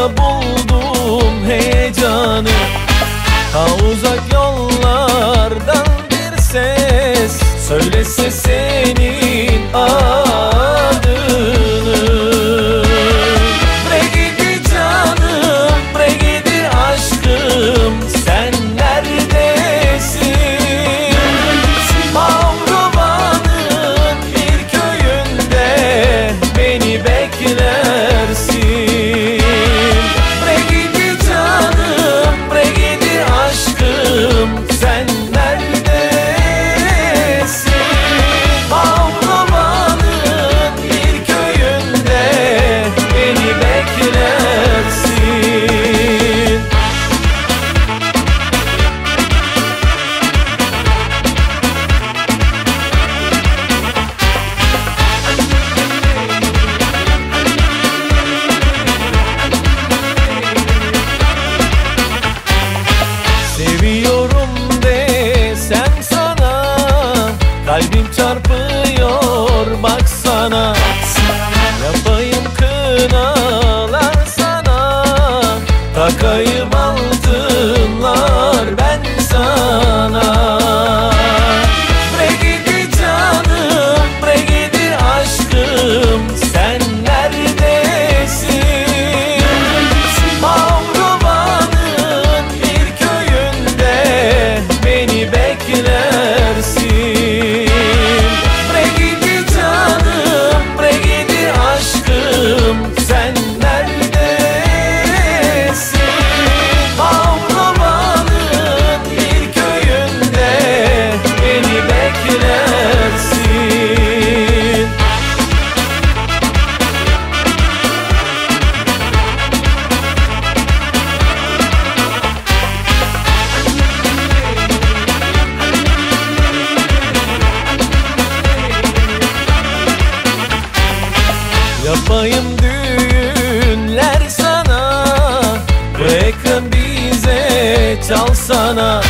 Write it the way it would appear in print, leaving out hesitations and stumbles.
buldum heyecanı. Ta uzak yollardan bir ses söylese senin adını. Bre gidi canım, bre gidi aşkım, sen neredesin? Avrupa'nın bir köyünde beni beklersin. Bre gidi canım, bre gidi aşkım, sen neredesin? Avrupa'nın bir köyünde beni beklersin. Seviyorum desem sana, kalbim çarpıyor baksana. Yapayım kınalar sana, takayım altınlar ben sana. Bre gidi canım, bre gidi aşkım, sen neredesin? Avrupa'nın bir köyünde beni beklersin. Bre gidi canım, bre gidi aşkım, sen neredesin? Avrupa'nın bir köyünde beni beklersin. Yapayım düğünler sana, bu ekran bize çalsana.